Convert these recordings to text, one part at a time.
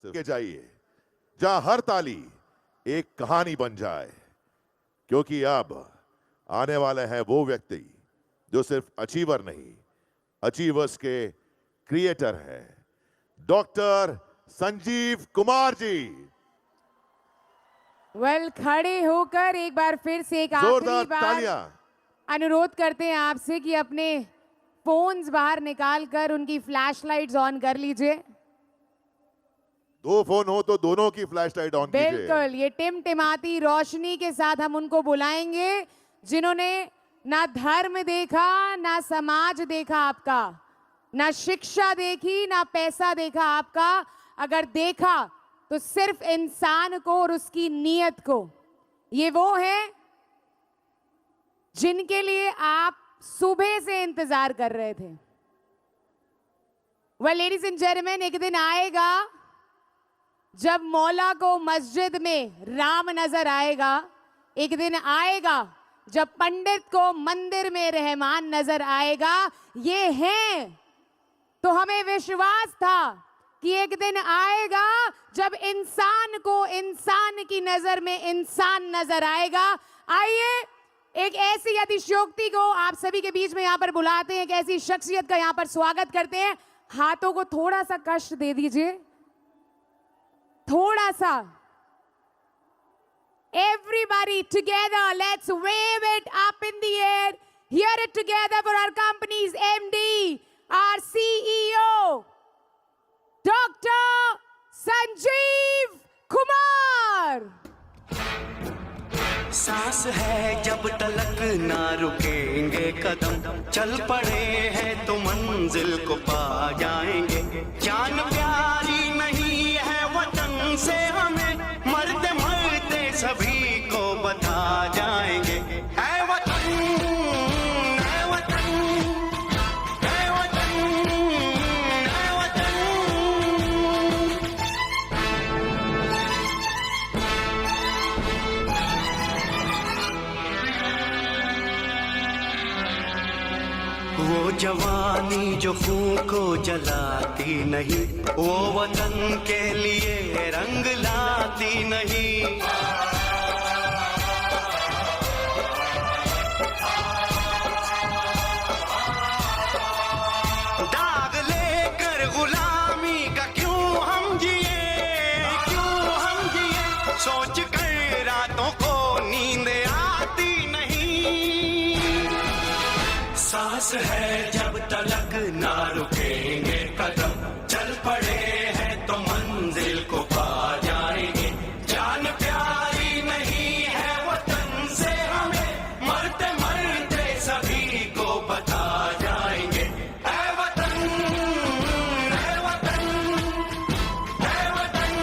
के जाइए जहां हर ताली एक कहानी बन जाए, क्योंकि अब आने वाले हैं वो व्यक्ति जो सिर्फ अचीवर नहीं, अचीवर्स के क्रिएटर है, डॉक्टर संजीव कुमार जी। खड़े होकर एक बार फिर से एक जोरदार आखिरी बार तालियां। अनुरोध करते हैं आपसे कि अपने फोन्स बाहर निकालकर उनकी फ्लैशलाइट्स ऑन कर लीजिए। दो फोन हो तो दोनों की फ्लैश लाइट ऑन कीजिए। बिल्कुल, ये टिमटिमाती रोशनी के साथ हम उनको बुलाएंगे जिन्होंने ना धर्म देखा, ना समाज देखा आपका, ना शिक्षा देखी, ना पैसा देखा आपका। अगर देखा तो सिर्फ इंसान को और उसकी नीयत को। ये वो है जिनके लिए आप सुबह से इंतजार कर रहे थे। लेडीज एंड जेंटलमैन, एक दिन आएगा जब मौला को मस्जिद में राम नजर आएगा। एक दिन आएगा जब पंडित को मंदिर में रहमान नजर आएगा। ये हैं तो हमें विश्वास था कि एक दिन आएगा जब इंसान को इंसान की नजर में इंसान नजर आएगा। आइए एक ऐसी अतिशयोक्ति को आप सभी के बीच में यहां पर बुलाते हैं, एक ऐसी शख्सियत का यहां पर स्वागत करते हैं। हाथों को थोड़ा सा कष्ट दे दीजिए, थोड़ा सा। Everybody together, let's wave it up in the air. Hear it together for our company's MD, our CEO, Dr. Sanjeev Kumar. सांस है जब तलक ना रुकेंगे कदम, चल पड़े हैं तो मंजिल को पा जाएंगे। जान प्यारी नहीं है वतन से हमें, मरते मरते सभी को बता जाएंगे। ऐ वतन, ऐ वतन, ऐ वतन, ऐ वतन। वो जवानी जो खून को जलाती नहीं, वो वतन के लिए रंग लाती नहीं। दाग लेकर गुलामी का क्यों हम जिए, क्यों हम जिए, सोच कर रातों को नींद आती नहीं। सांस है जब तलक ना रुकेंगे कदम, चल पड़े हैं तो मंजिल को पा जाएंगे। जान प्यारी नहीं है वतन से हमें, मरते मरते सभी को बता जाएंगे। ऐ वतन, ऐ वतन, ऐ वतन,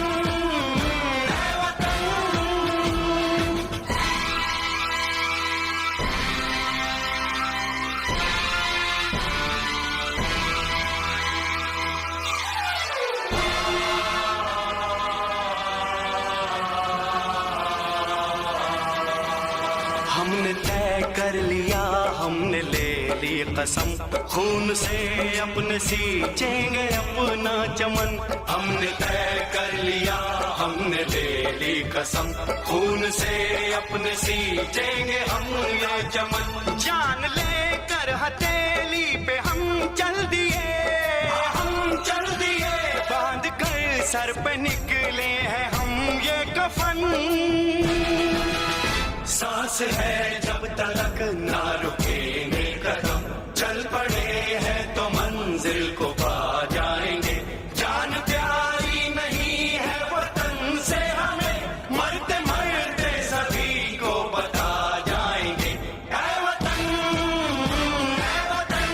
ऐ वतन। हमने तय कर लिया, हमने ले ली कसम, खून से अपने सींचेंगे अपना चमन। हमने तय कर लिया, हमने ले ली कसम, खून से अपने सींचेंगे हम ये चमन। जान लेकर हथेली पे हम चल दिए, हम चल दिए, बांध कर सर पे निकले हैं हम ये कफन। सांस है जब तलक ना रुकेंगे कदम, चल पड़े हैं तो मंजिल को पा जाएंगे। जान प्यारी नहीं है वतन से हमें, मरते मरते सभी को बता जाएंगे। ऐ वतन, ऐ वतन,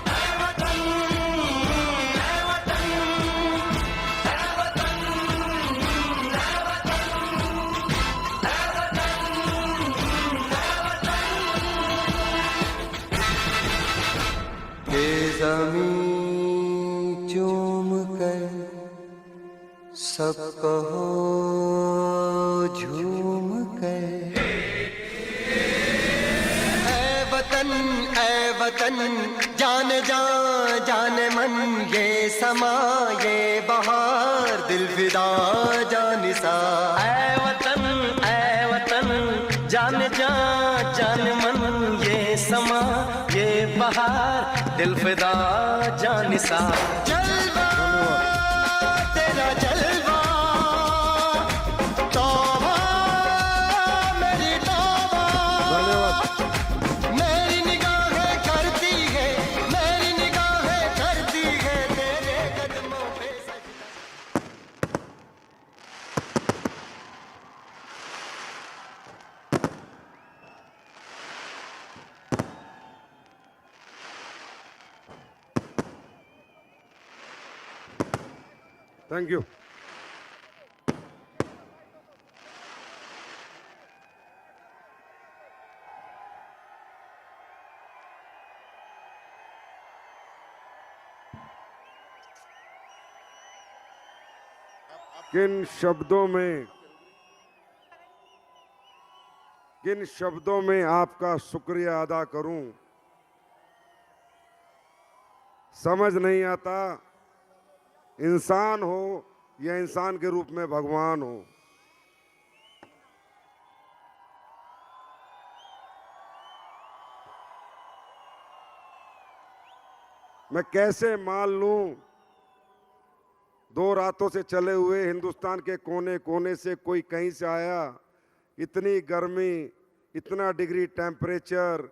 ऐ वतन, ऐ वतन, ऐ वतन, ऐ ये ज़मीं चूम कर सब कहो झूम कर, ऐ वतन जान जा जान मन, ये समा ये बहार दिल फिदा जानिसा। ऐ वतन जान जा जान मन, ये समा ये बहार दिल फिदा जानिसा। जलवा तेरा जलवा, तौबा मेरी तौबा। मेरी निगाहें करती है, मेरी निगाहें करती है तेरे कदमों पे सजदा। Thank you. किन शब्दों में आपका शुक्रिया अदा करूं, समझ नहीं आता। इंसान हो या इंसान के रूप में भगवान हो, मैं कैसे मान लूं। 2 रातों से चले हुए हिंदुस्तान के कोने कोने से कोई कहीं से आया, इतनी गर्मी, इतना डिग्री टेम्परेचर,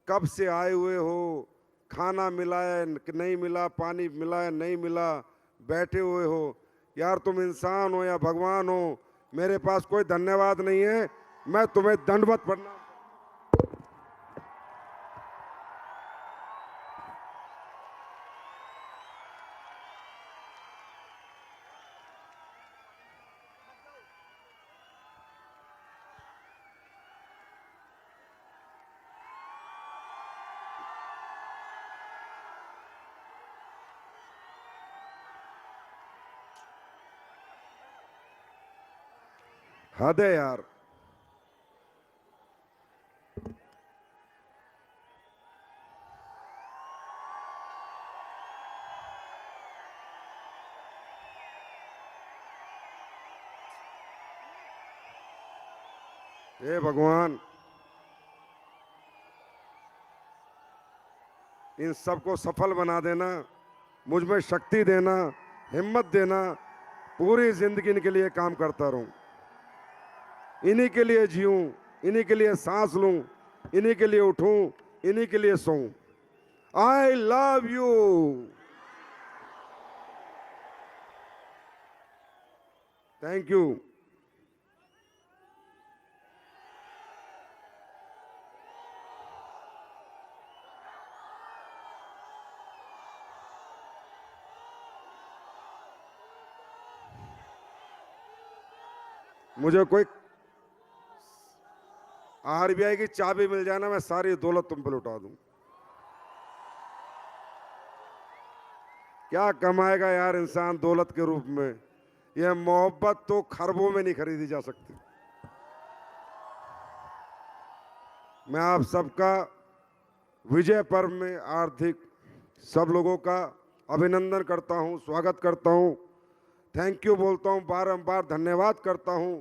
कब से आए हुए हो, खाना मिला है नहीं मिला, पानी मिला है नहीं मिला, बैठे हुए हो। यार तुम इंसान हो या भगवान हो, मेरे पास कोई धन्यवाद नहीं है, मैं तुम्हें दंडवत प्रणाम। हद है यार। हे भगवान, इन सबको सफल बना देना, मुझ में शक्ति देना, हिम्मत देना, पूरी जिंदगी इनके लिए काम करता रहूं, इन्हीं के लिए जीऊं, इन्हीं के लिए सांस लूं, इन्हीं के लिए उठूं, इन्हीं के लिए सोऊं। I love you. Thank you. मुझे कोई आरबीआई की चाबी मिल जाए ना, मैं सारी दौलत तुम पे लुटा दूं। क्या कमाएगा यार इंसान दौलत के रूप में। यह मोहब्बत तो खरबों में नहीं खरीदी जा सकती। मैं आप सबका विजय पर्व में हार्दिक सब लोगों का अभिनंदन करता हूं, स्वागत करता हूं, थैंक यू बोलता हूं, बारंबार धन्यवाद करता हूं,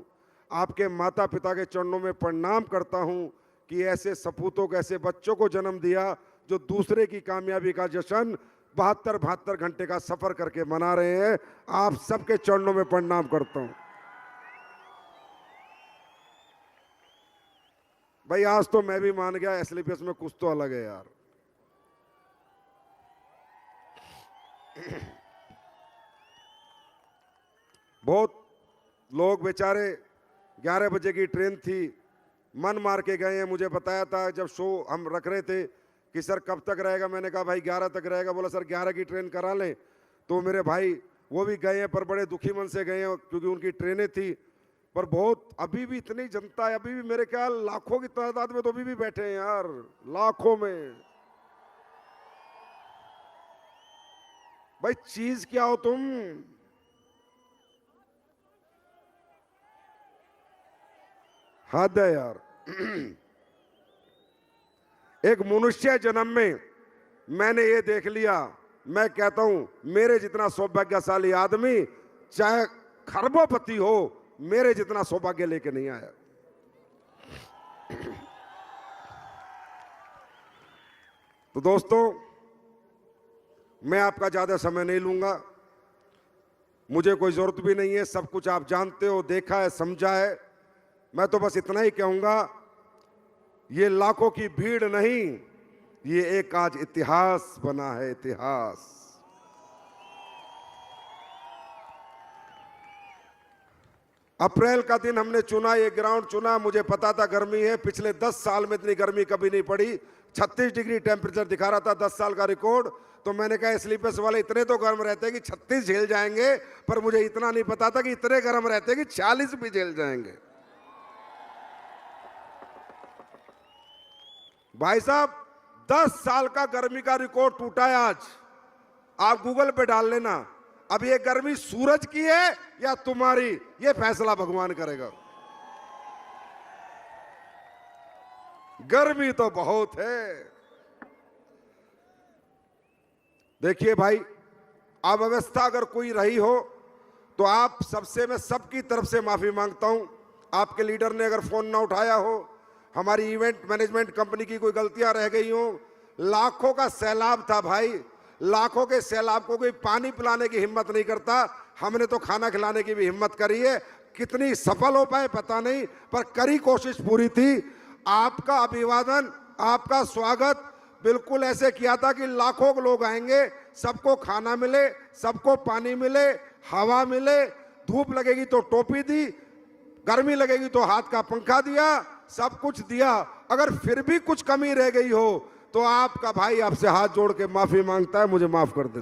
आपके माता पिता के चरणों में प्रणाम करता हूं कि ऐसे सपूतों को, ऐसे बच्चों को जन्म दिया जो दूसरे की कामयाबी का जश्न 72 घंटे का सफर करके मना रहे हैं। आप सबके चरणों में प्रणाम करता हूं। भाई आज तो मैं भी मान गया, एसलीपीएस में कुछ तो अलग है यार। बहुत लोग बेचारे 11 बजे की ट्रेन थी, मन मार के गए हैं। मुझे बताया था जब शो हम रख रहे थे कि सर कब तक रहेगा, मैंने कहा भाई 11 तक रहेगा। बोला सर 11 की ट्रेन करा लें। तो मेरे भाई वो भी गए हैं, पर बड़े दुखी मन से गए हैं क्योंकि उनकी ट्रेनें थी। पर बहुत अभी भी इतनी जनता है, अभी भी मेरे ख्याल लाखों की तादाद में तो अभी भी बैठे हैं यार, लाखों में। भाई चीज क्या हो तुम। हद है यार। एक मनुष्य जन्म में मैंने ये देख लिया मैं कहता हूं मेरे जितना सौभाग्यशाली आदमी चाहे खरबोपति हो, मेरे जितना सौभाग्य लेके नहीं आया। तो दोस्तों, मैं आपका ज्यादा समय नहीं लूंगा, मुझे कोई जरूरत भी नहीं है, सब कुछ आप जानते हो, देखा है, समझा है। मैं तो बस इतना ही कहूंगा, ये लाखों की भीड़ नहीं, ये एक आज इतिहास बना है, इतिहास। अप्रैल का दिन हमने चुना, ये ग्राउंड चुना, मुझे पता था गर्मी है, पिछले 10 साल में इतनी गर्मी कभी नहीं पड़ी। 36 डिग्री टेम्परेचर दिखा रहा था 10 साल का रिकॉर्ड। तो मैंने कहा स्लीपर्स वाले इतने तो गर्म रहते हैं कि 36 झेल जाएंगे, पर मुझे इतना नहीं पता था कि इतने गर्म रहते हैं कि 40 भी झेल जाएंगे। भाई साहब, 10 साल का गर्मी का रिकॉर्ड टूटा है आज। आप गूगल पे डाल लेना, अब ये गर्मी सूरज की है या तुम्हारी, ये फैसला भगवान करेगा। गर्मी तो बहुत है। देखिए भाई, अव्यवस्था अगर कोई रही हो तो आप सबसे, मैं सबकी तरफ से माफी मांगता हूं। आपके लीडर ने अगर फोन ना उठाया हो, हमारी इवेंट मैनेजमेंट कंपनी की कोई गलतियां रह गई हो, लाखों का सैलाब था भाई, लाखों के सैलाब को कोई पानी पिलाने की हिम्मत नहीं करता, हमने तो खाना खिलाने की भी हिम्मत करी है। कितनी सफल हो पाए पता नहीं, पर करी कोशिश पूरी थी। आपका अभिवादन, आपका स्वागत बिल्कुल ऐसे किया था कि लाखों लोग आएंगे, सबको खाना मिले, सबको पानी मिले, हवा मिले, धूप लगेगी तो टोपी दी, गर्मी लगेगी तो हाथ का पंखा दिया, सब कुछ दिया। अगर फिर भी कुछ कमी रह गई हो तो आपका भाई आपसे हाथ जोड़ के माफी मांगता है, मुझे माफ कर दें।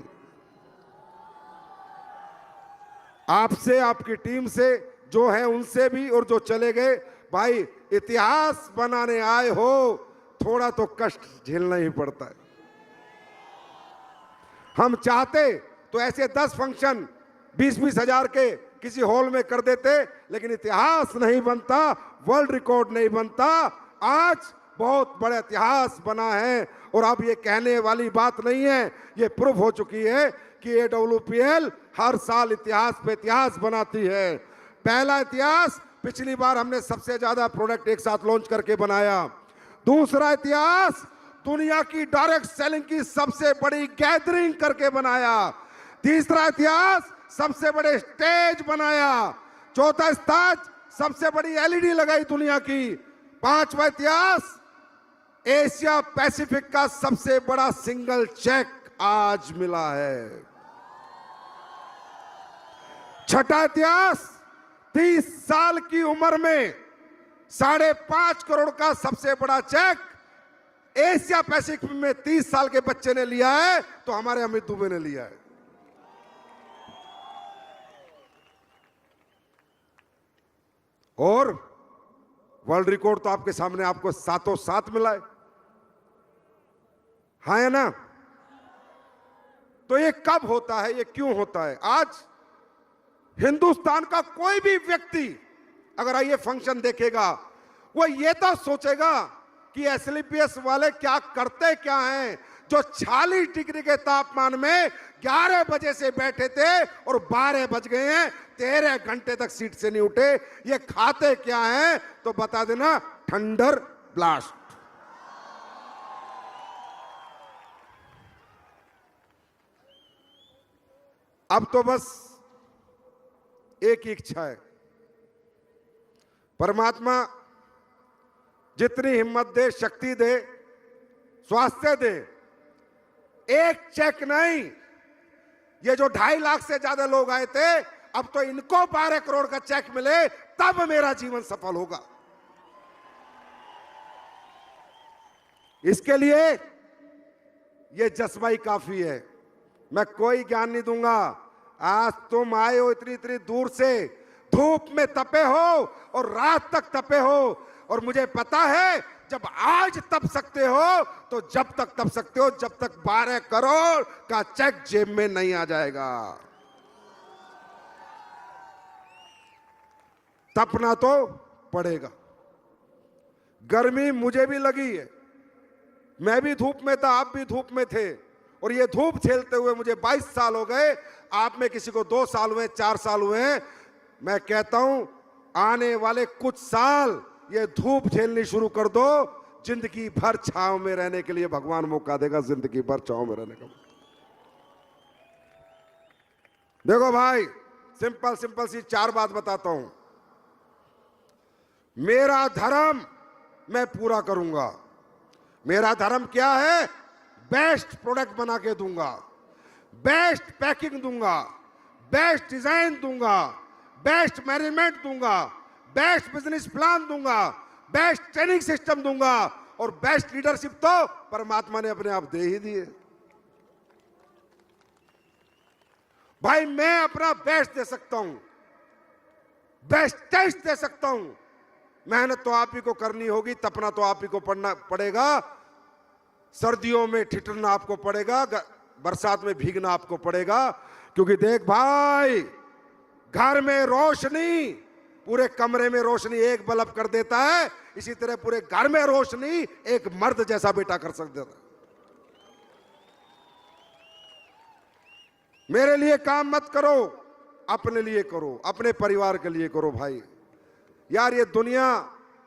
आपसे, आपकी टीम से जो है उनसे भी, और जो चले गए भाई, इतिहास बनाने आए हो, थोड़ा तो कष्ट झेलना ही पड़ता है। हम चाहते तो ऐसे 10 फंक्शन 20-20 हजार के किसी हॉल में कर देते, लेकिन इतिहास नहीं बनता, वर्ल्ड रिकॉर्ड नहीं बनता। आज बहुत बड़ा इतिहास बना है, और अब ये कहने वाली बात नहीं है, ये प्रूफ हो चुकी है कि AWPL हर साल इतिहास पे इतिहास बनाती है। पहला इतिहास, पिछली बार हमने सबसे ज्यादा प्रोडक्ट एक साथ लॉन्च करके बनाया। दूसरा इतिहास, दुनिया की डायरेक्ट सेलिंग की सबसे बड़ी गैदरिंग करके बनाया। तीसरा इतिहास, सबसे बड़े स्टेज बनाया। चौथा स्थान, सबसे बड़ी LED लगाई दुनिया की। पांचवा इतिहास, एशिया पैसिफिक का सबसे बड़ा सिंगल चेक आज मिला है। छठा इतिहास, 30 साल की उम्र में 5.5 करोड़ का सबसे बड़ा चेक एशिया पैसिफिक में 30 साल के बच्चे ने लिया है, तो हमारे अमित दुबे ने लिया है। और वर्ल्ड रिकॉर्ड तो आपके सामने आपको 7 मिला है, हाँ या ना? तो ये कब होता है, ये क्यों होता है? आज हिंदुस्तान का कोई भी व्यक्ति अगर ये फंक्शन देखेगा, वो ये तो सोचेगा कि SLPS वाले क्या करते क्या हैं, जो 40 डिग्री के तापमान में 11 बजे से बैठे थे और 12 बज गए हैं, 13 घंटे तक सीट से नहीं उठे। ये खाते क्या हैं? तो बता देना, थंडर ब्लास्ट। अब तो बस एक ही इच्छा है, परमात्मा जितनी हिम्मत दे, शक्ति दे, स्वास्थ्य दे, एक चेक नहीं, ये जो 2.5 लाख से ज्यादा लोग आए थे, अब तो इनको 12 करोड़ का चेक मिले, तब मेरा जीवन सफल होगा। इसके लिए ये जज्बा ही काफी है। मैं कोई ज्ञान नहीं दूंगा। आज तुम आए हो इतनी दूर से, धूप में तपे हो और रात तक तपे हो, और मुझे पता है जब आज तप सकते हो तो जब तक तप सकते हो, जब तक 12 करोड़ का चेक जेब में नहीं आ जाएगा। तपना तो पड़ेगा। गर्मी मुझे भी लगी है, मैं भी धूप में था, आप भी धूप में थे, और ये धूप झेलते हुए मुझे 22 साल हो गए, आप में किसी को 2 साल हुए, 4 साल हुए हैं। मैं कहता हूं आने वाले कुछ साल ये धूप झेलनी शुरू कर दो, जिंदगी भर छांव में रहने के लिए भगवान मौका देगा, जिंदगी भर छांव में रहने का। देखो भाई, सिंपल सिंपल सी 4 बात बताता हूं। मेरा धर्म मैं पूरा करूंगा। मेरा धर्म क्या है? बेस्ट प्रोडक्ट बना के दूंगा, बेस्ट पैकिंग दूंगा, बेस्ट डिजाइन दूंगा, बेस्ट मैनेजमेंट दूंगा, बेस्ट बिजनेस प्लान दूंगा, बेस्ट ट्रेनिंग सिस्टम दूंगा, और बेस्ट लीडरशिप तो परमात्मा ने अपने आप दे ही दिए। भाई मैं अपना बेस्ट दे सकता हूं, बेस्ट टेस्ट दे सकता हूं। मेहनत तो आप ही को करनी होगी, तपना तो आप ही को पड़ना पड़ेगा, सर्दियों में ठिठुरना आपको पड़ेगा, बरसात में भीगना आपको पड़ेगा। क्योंकि देख भाई, घर में रोशनी, पूरे कमरे में रोशनी एक बल्ब कर देता है, इसी तरह पूरे घर में रोशनी एक मर्द जैसा बेटा कर सकता है। मेरे लिए काम मत करो, अपने लिए करो, अपने परिवार के लिए करो। भाई यार, ये दुनिया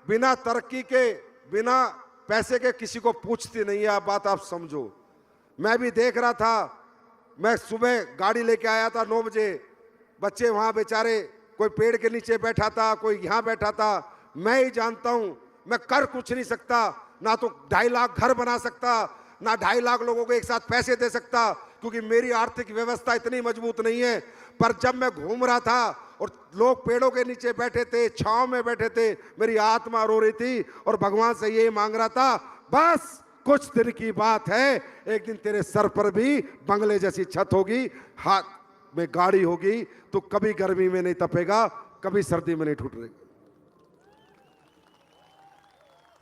बिना तरक्की के, बिना पैसे के किसी को पूछती नहीं है। आप बात आप समझो। मैं भी देख रहा था, मैं सुबह गाड़ी लेके आया था 9 बजे, बच्चे वहां बेचारे, कोई पेड़ के नीचे बैठा था, कोई यहां बैठा था। मैं ही जानता हूं, मैं कर कुछ नहीं सकता, ना तो 2.5 लाख घर बना सकता, ना 2.5 लाख लोगों को एक साथ पैसे दे सकता, क्योंकि मेरी आर्थिक व्यवस्था इतनी मजबूत नहीं है। पर जब मैं घूम रहा था और लोग पेड़ों के नीचे बैठे थे, छांव में बैठे थे, मेरी आत्मा रो रही थी और भगवान से यही मांग रहा था, बस कुछ दिन की बात है, एक दिन तेरे सर पर भी बंगले जैसी छत होगी, हाथ में गाड़ी होगी, तो कभी गर्मी में नहीं तपेगा, कभी सर्दी में नहीं ठुठरेगा।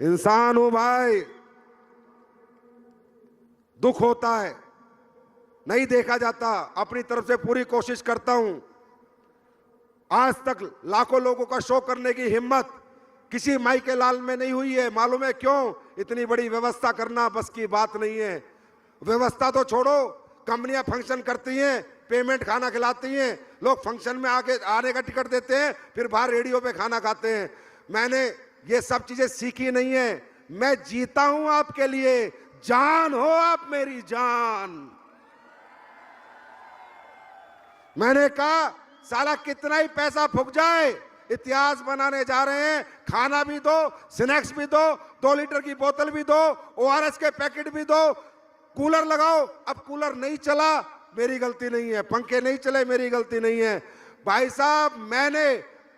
इंसान हूं भाई, दुख होता है, नहीं देखा जाता, अपनी तरफ से पूरी कोशिश करता हूं। आज तक लाखों लोगों का शो करने की हिम्मत किसी माई के लाल में नहीं हुई है। मालूम है क्यों? इतनी बड़ी व्यवस्था करना बस की बात नहीं है। व्यवस्था तो छोड़ो, कंपनियां फंक्शन करती हैं, पेमेंट खाना खिलाती हैं, लोग फंक्शन में आके आने का टिकट देते हैं, फिर बाहर रेडियो पे खाना खाते हैं। मैंने ये सब चीजें सीखी नहीं है, मैं जीता हूं आपके लिए, जान हो आप मेरी जान। मैंने कहा साला कितना ही पैसा फूक जाए, इतिहास बनाने जा रहे हैं, खाना भी दो, स्नैक्स भी दो, 2 लीटर की बोतल भी दो, ORS के पैकेट भी दो, कूलर लगाओ। अब कूलर नहीं चला, मेरी गलती नहीं है, पंखे नहीं चले, मेरी गलती नहीं है। भाई साहब, मैंने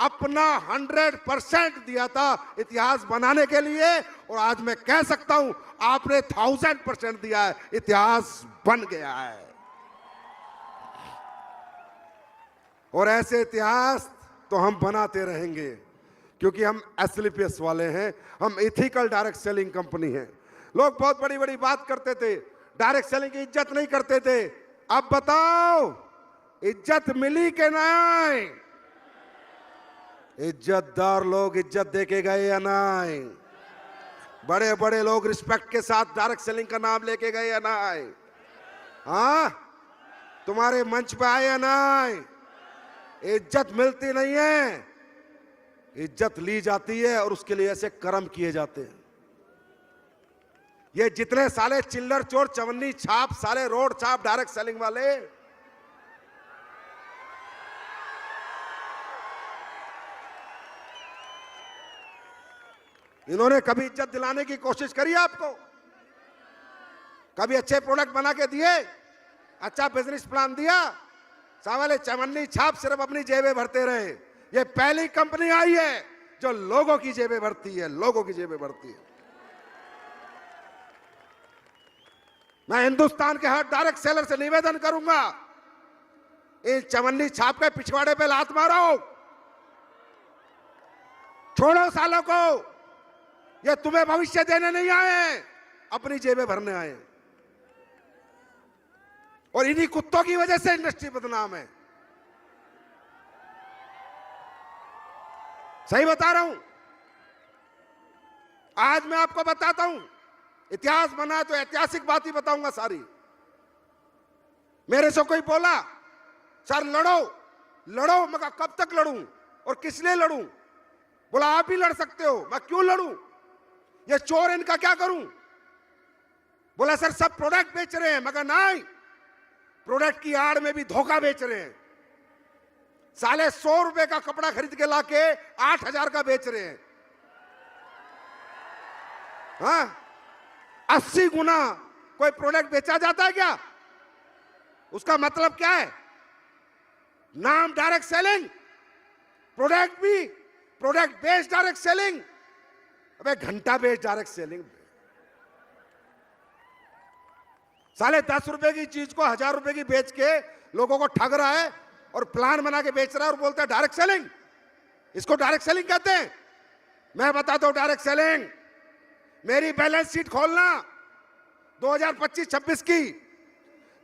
अपना 100% दिया था इतिहास बनाने के लिए, और आज मैं कह सकता हूं आपने 1000% दिया है, इतिहास बन गया है। और ऐसे इतिहास तो हम बनाते रहेंगे, क्योंकि हम SLPS वाले हैं, हम एथिकल डायरेक्ट सेलिंग कंपनी है। लोग बहुत बड़ी बड़ी बात करते थे, डायरेक्ट सेलिंग की इज्जत नहीं करते थे। अब बताओ, इज्जत मिली कि नहीं? इज्जतदार लोग इज्जत देके गए या नहीं? बड़े बड़े लोग रिस्पेक्ट के साथ डायरेक्ट सेलिंग का नाम लेके गए या नहीं? हाँ, तुम्हारे मंच पे आए या नहीं? इज्जत मिलती नहीं है, इज्जत ली जाती है, और उसके लिए ऐसे कर्म किए जाते हैं। ये जितने साले चिल्लर चोर, चवन्नी छाप, साले रोड छाप, डायरेक्ट सेलिंग वाले, इन्होंने कभी इज्जत दिलाने की कोशिश करी आपको? कभी अच्छे प्रोडक्ट बना के दिए? अच्छा बिजनेस प्लान दिया? साले चवन्नी छाप सिर्फ अपनी जेबें भरते रहे। ये पहली कंपनी आई है जो लोगों की जेबें भरती है, लोगों की जेबें भरती है। मैं हिंदुस्तान के हर डायरेक्ट सेलर से निवेदन करूंगा, इन चवन्नी छाप के पिछवाड़े पे लात मारो, छोड़ो सालों को। ये तुम्हें भविष्य देने नहीं आए, अपनी जेबें भरने आए। और इन्हीं कुत्तों की वजह से इंडस्ट्री बदनाम है। सही बता रहा हूं। आज मैं आपको बताता हूं, इतिहास बना तो ऐतिहासिक बात ही बताऊंगा सारी। मेरे से कोई बोला सर लड़ो लड़ो, मैं कहा कब तक लड़ूं और किस लिए लड़ूं? बोला आप भी लड़ सकते हो। मैं क्यों लड़ूं, ये चोर इनका क्या करूं? बोला सर सब प्रोडक्ट बेच रहे हैं। मैं कहा नहीं, प्रोडक्ट की आड़ में भी धोखा बेच रहे हैं। साले 100 रुपए का कपड़ा खरीद के लाके 8,000 का बेच रहे हैं। हाँ, 80 गुना कोई प्रोडक्ट बेचा जाता है क्या? उसका मतलब क्या है? नाम डायरेक्ट सेलिंग, प्रोडक्ट भी प्रोडक्ट बेस्ड डायरेक्ट सेलिंग। अबे घंटा बेस्ड डायरेक्ट सेलिंग। साले 10 रुपए की चीज को 1000 रुपए की बेच के लोगों को ठग रहा है और प्लान बना के बेच रहा है और बोलता है डायरेक्ट सेलिंग। इसको डायरेक्ट सेलिंग कहते हैं। मैं बताता हूं डायरेक्ट सेलिंग। मेरी बैलेंस शीट खोलना 2025-26 की।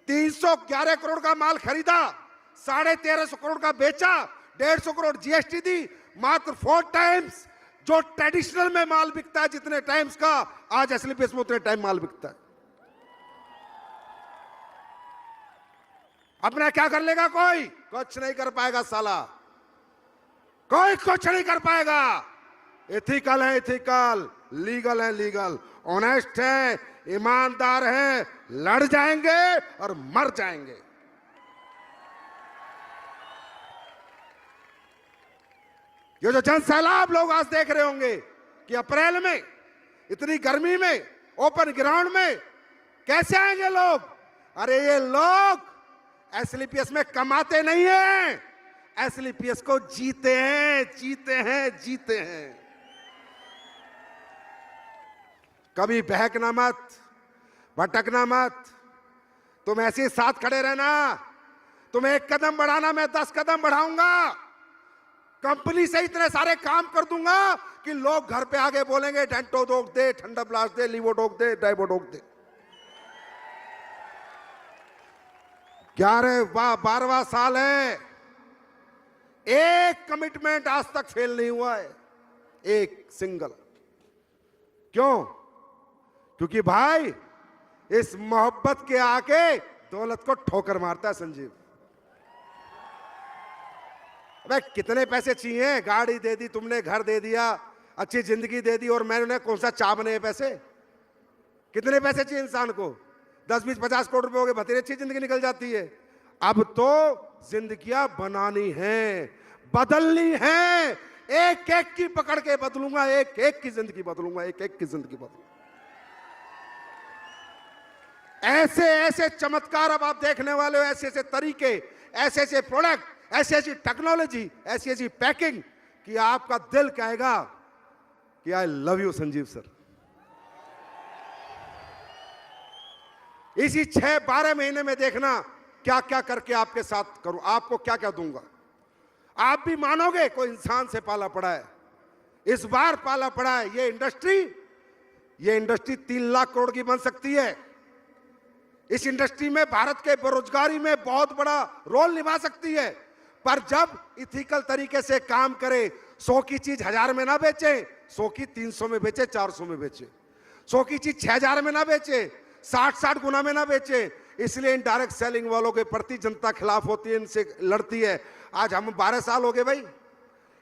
311 करोड़ का माल खरीदा, 1350 करोड़ का बेचा, 150 करोड़ जीएसटी दी। मात्र 4 टाइम्स जो ट्रेडिशनल में माल बिकता है जितने टाइम्स का, आज एसलीपीएस में उतने टाइम माल बिकता है। अपना क्या कर लेगा कोई? कुछ नहीं कर पाएगा साला, कोई कुछ नहीं कर पाएगा। एथिकल है एथिकल, लीगल है लीगल, ऑनेस्ट है, ईमानदार है, लड़ जाएंगे और मर जाएंगे। ये जो जन सैलाब लोग आज देख रहे होंगे कि अप्रैल में इतनी गर्मी में ओपन ग्राउंड में कैसे आएंगे लोग? अरे ये लोग एसलीपीएस में कमाते नहीं हैं, एसलीपीएस को जीते हैं, जीते हैं, जीते हैं। कभी बहकना मत, भटकना मत, तुम ऐसे ही साथ खड़े रहना। तुम 1 कदम बढ़ाना, मैं 10 कदम बढ़ाऊंगा। कंपनी से इतने सारे काम कर दूंगा कि लोग घर पे आगे बोलेंगे डेंटो डोक दे, ठंडा ब्लास्ट दे, लीवो डोक दे, डाइबो डोक दे। 12वां साल है, एक कमिटमेंट आज तक फेल नहीं हुआ है, एक सिंगल। क्यों? क्योंकि भाई इस मोहब्बत के आके दौलत को ठोकर मारता है संजीव। अबे कितने पैसे चाहिए? गाड़ी दे दी तुमने, घर दे दिया, अच्छी जिंदगी दे दी, और मैंने कौन सा चाह बने पैसे? कितने पैसे चाहिए इंसान को? 10, 20, 50 करोड़ रुपए हो गए, बतेरे अच्छी जिंदगी निकल जाती है। अब तो जिंदगियां बनानी है, बदलनी है। एक एक की पकड़ के बदलूंगा, एक एक की जिंदगी बदलूंगा, एक एक की जिंदगी बदलूंगा। ऐसे ऐसे चमत्कार अब आप देखने वाले हो, ऐसे ऐसे तरीके, ऐसे ऐसे प्रोडक्ट, ऐसी ऐसी टेक्नोलॉजी, ऐसी ऐसी पैकिंग कि आपका दिल कहेगा कि आई लव यू संजीव सर। इसी 6-12 महीने में देखना क्या क्या करके आपके साथ करूं, आपको क्या क्या दूंगा। आप भी मानोगे कोई इंसान से पाला पड़ा है, इस बार पाला पड़ा है। ये इंडस्ट्री 3 लाख करोड़ की बन सकती है। इस इंडस्ट्री में भारत के बेरोजगारी में बहुत बड़ा रोल निभा सकती है। पर जब इथिकल तरीके से काम करे, 100 की चीज 1000 में ना बेचे, 100 की 300 में बेचे, 400 में बेचे, 100 की चीज 6000 में ना बेचे, 60 गुना में ना बेचे। इसलिए इन डायरेक्ट सेलिंग वालों के प्रति जनता खिलाफ होती है, इनसे लड़ती है। आज हम 12 साल हो गए भाई,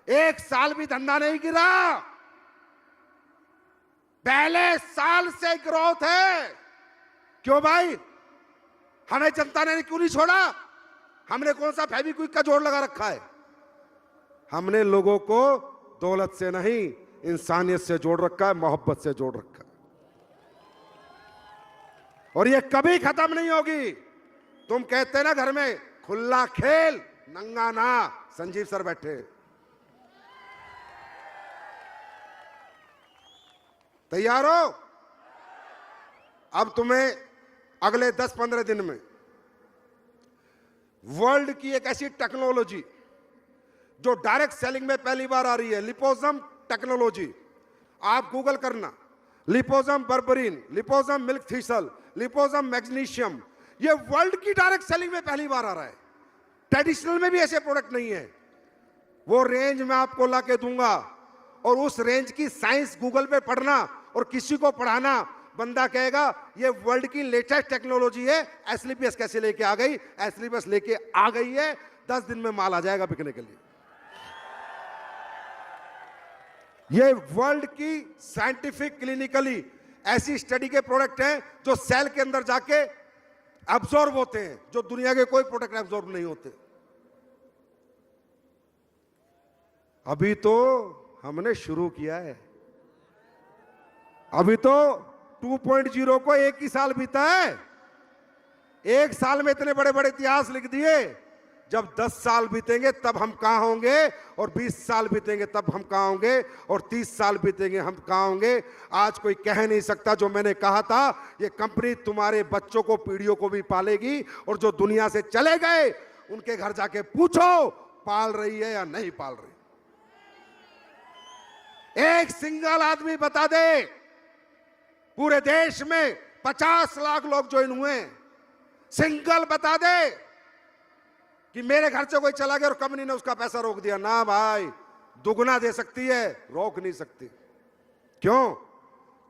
1 साल भी धंधा नहीं गिरा। पहले साल से ग्रोथ है। क्यों भाई? हमें जनता ने क्यों नहीं छोड़ा? हमने कौन सा फेविक्विक का जोड़ लगा रखा है? हमने लोगों को दौलत से नहीं, इंसानियत से जोड़ रखा है, मोहब्बत से जोड़ रखा है। और ये कभी खत्म नहीं होगी। तुम कहते ना घर में खुला खेल नंगा ना, संजीव सर बैठे। तैयार हो? अब तुम्हें अगले 10-15 दिन में वर्ल्ड की एक ऐसी टेक्नोलॉजी जो डायरेक्ट सेलिंग में पहली बार आ रही है, लिपोसम टेक्नोलॉजी। आप गूगल करना, लिपोसम बर्बरीन, लिपोसम मिल्क थीसल, लिपोसम मैग्नीशियम। ये वर्ल्ड की डायरेक्ट सेलिंग में पहली बार आ रहा है। ट्रेडिशनल में भी ऐसे प्रोडक्ट नहीं है। वो रेंज मैं आपको ला के दूंगा, और उस रेंज की साइंस गूगल पे पढ़ना और किसी को पढ़ाना। बंदा कहेगा ये वर्ल्ड की लेटेस्ट टेक्नोलॉजी है, एसलीपीएस कैसे लेके आ गई? एसलीपीएस लेके आ गई है, 10 दिन में माल आ जाएगा बिकने के लिए। ये वर्ल्ड की साइंटिफिक क्लिनिकली ऐसी स्टडी के प्रोडक्ट हैं जो सेल के अंदर जाके अब्सॉर्ब होते हैं, जो दुनिया के कोई प्रोडक्ट अब्सॉर्ब नहीं होते। अभी तो हमने शुरू किया है, अभी तो 2.0 को एक ही साल बीता है। एक साल में इतने बड़े बड़े इतिहास लिख दिए। जब 10 साल बीतेंगे तब हम कहां होंगे, और 20 साल बीतेंगे तब हम कहां होंगे, और 30 साल बीतेंगे हम कहां होंगे। आज कोई कह नहीं सकता जो मैंने कहा था, ये कंपनी तुम्हारे बच्चों को, पीढ़ियों को भी पालेगी, और जो दुनिया से चले गए उनके घर जाके पूछो पाल रही है या नहीं पाल रही। एक सिंगल आदमी बता दे पूरे देश में 50 लाख लोग ज्वाइन हुए, सिंगल बता दे कि मेरे घर से कोई चला गया और कंपनी ने उसका पैसा रोक दिया। ना भाई, दुगना दे सकती है, रोक नहीं सकती। क्यों?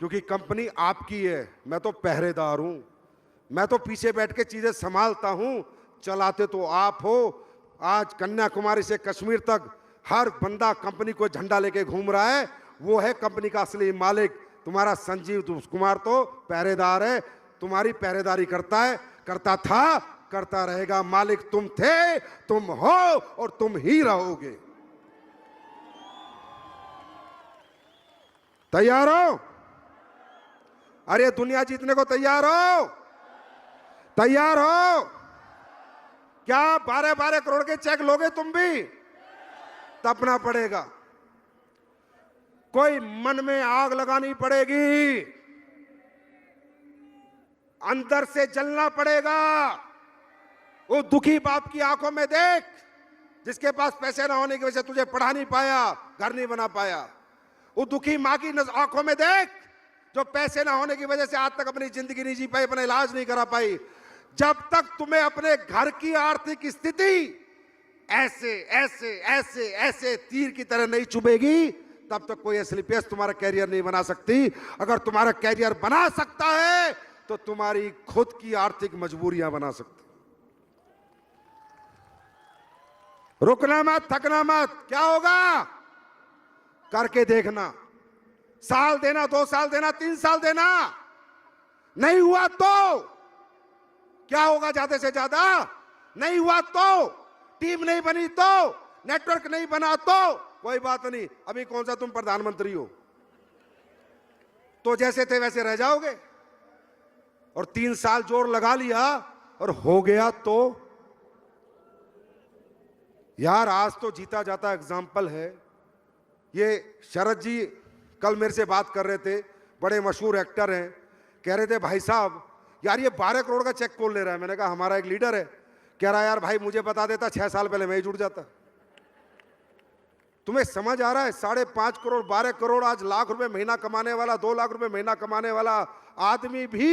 क्योंकि कंपनी आपकी है, मैं तो पहरेदार हूं, मैं तो पीछे बैठ के चीजें संभालता हूं, चलाते तो आप हो। आज कन्याकुमारी से कश्मीर तक हर बंदा कंपनी को झंडा लेके घूम रहा है, वो है कंपनी का असली मालिक। तुम्हारा संजीव कुमार तो पहरेदार है, तुम्हारी पहरेदारी करता है, करता था, करता रहेगा। मालिक तुम थे, तुम हो और तुम ही रहोगे। तैयार हो? अरे दुनिया जीतने को तैयार हो? तैयार हो? क्या 12-12 करोड़ के चेक लोगे तुम भी? तपना पड़ेगा, कोई मन में आग लगानी पड़ेगी, अंदर से जलना पड़ेगा। वो दुखी बाप की आंखों में देख, जिसके पास पैसे ना होने की वजह से तुझे पढ़ा नहीं पाया, घर नहीं बना पाया। वो दुखी मां की आंखों में देख, जो पैसे ना होने की वजह से आज तक अपनी जिंदगी नहीं जी पाई, अपना इलाज नहीं करा पाई। जब तक तुम्हें अपने घर की आर्थिक स्थिति ऐसे ऐसे ऐसे ऐसे तीर की तरह नहीं चुभेगी, तब तक कोई एसलीपीएस तुम्हारा कैरियर नहीं बना सकती। अगर तुम्हारा कैरियर बना सकता है तो तुम्हारी खुद की आर्थिक मजबूरियां बना सकती। रुकना मत, थकना मत। क्या होगा? करके देखना। साल देना, 2 साल देना, 3 साल देना। नहीं हुआ तो क्या होगा? ज्यादा से ज्यादा नहीं हुआ तो, टीम नहीं बनी तो, नेटवर्क नहीं बना तो कोई बात नहीं। अभी कौन सा तुम प्रधानमंत्री हो, तो जैसे थे वैसे रह जाओगे। और 3 साल जोर लगा लिया और हो गया तो यार, आज तो जीता जाता एग्जाम्पल है। ये शरद जी कल मेरे से बात कर रहे थे, बड़े मशहूर एक्टर हैं, कह रहे थे भाई साहब यार ये 12 करोड़ का चेक कौन ले रहा है? मैंने कहा हमारा एक लीडर है। कह रहा यार भाई मुझे बता देता 6 साल पहले मैं ही जुड़ जाता। तुम्हें समझ आ रहा है? 5.5 करोड़ 12 करोड़ आज लाख रुपए महीना कमाने वाला, 2 लाख रुपए महीना कमाने वाला आदमी भी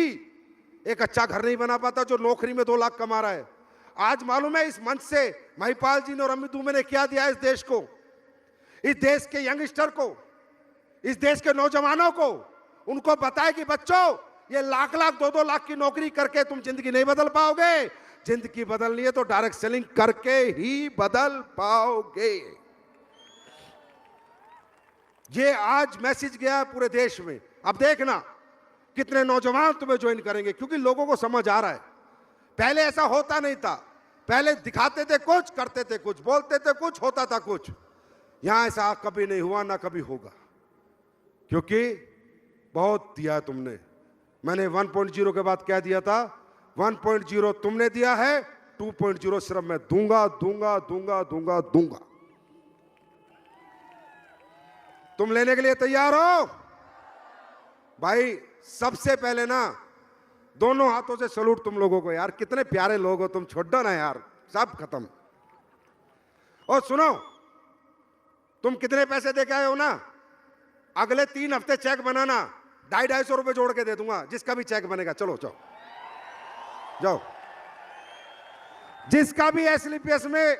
एक अच्छा घर नहीं बना पाता जो नौकरी में 2 लाख कमा रहा है। आज मालूम है इस मंच से महिपाल जी ने और अमित दुबे ने क्या दिया इस देश को, इस देश के यंगस्टर को, इस देश के नौजवानों को। उनको बताए कि बच्चों ये लाख लाख 2-2 लाख की नौकरी करके तुम जिंदगी नहीं बदल पाओगे। जिंदगी बदलनी है तो डायरेक्ट सेलिंग करके ही बदल पाओगे। ये आज मैसेज गया है पूरे देश में। अब देखना कितने नौजवान तुम्हें ज्वाइन करेंगे, क्योंकि लोगों को समझ आ रहा है। पहले ऐसा होता नहीं था, पहले दिखाते थे कुछ, करते थे कुछ, बोलते थे कुछ, होता था कुछ। यहां ऐसा कभी नहीं हुआ, ना कभी होगा, क्योंकि बहुत दिया तुमने। मैंने 1.0 के बाद क्या दिया था? 1.0 तुमने दिया है, 2.0 सिर्फ मैं दूंगा दूंगा दूंगा दूंगा दूंगा। तुम लेने के लिए तैयार हो? भाई सबसे पहले ना दोनों हाथों से सलूट तुम लोगों को यार, कितने प्यारे लोग हो तुम। छोड़ो ना यार, सब खत्म। और सुनो, तुम कितने पैसे दे के आए हो ना, अगले 3 हफ्ते चेक बनाना, 250-250 रुपए जोड़ के दे दूंगा, जिसका भी चेक बनेगा। चलो जाओ जाओ, जिसका भी एसलीपीएस में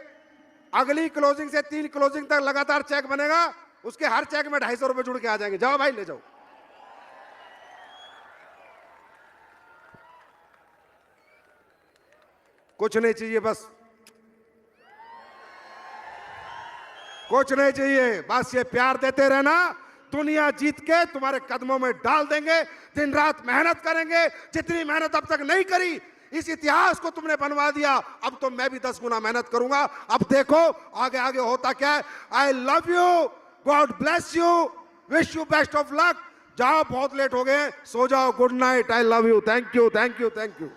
अगली क्लोजिंग से 3 क्लोजिंग तक लगातार चेक बनेगा, उसके हर चेक में 250 रुपए जुड़ के आ जाएंगे। जाओ भाई, ले जाओ। कुछ नहीं चाहिए, बस कुछ नहीं चाहिए, बस ये प्यार देते रहना। दुनिया जीत के तुम्हारे कदमों में डाल देंगे। दिन रात मेहनत करेंगे, जितनी मेहनत अब तक नहीं करी। इस इतिहास को तुमने बनवा दिया, अब तो मैं भी 10 गुना मेहनत करूंगा। अब देखो आगे आगे होता क्या है। आई love you, God bless you, wish you best of luck. जाओ, बहुत लेट हो गए, सो जाओ, good night, I love you, thank you, thank you, thank you.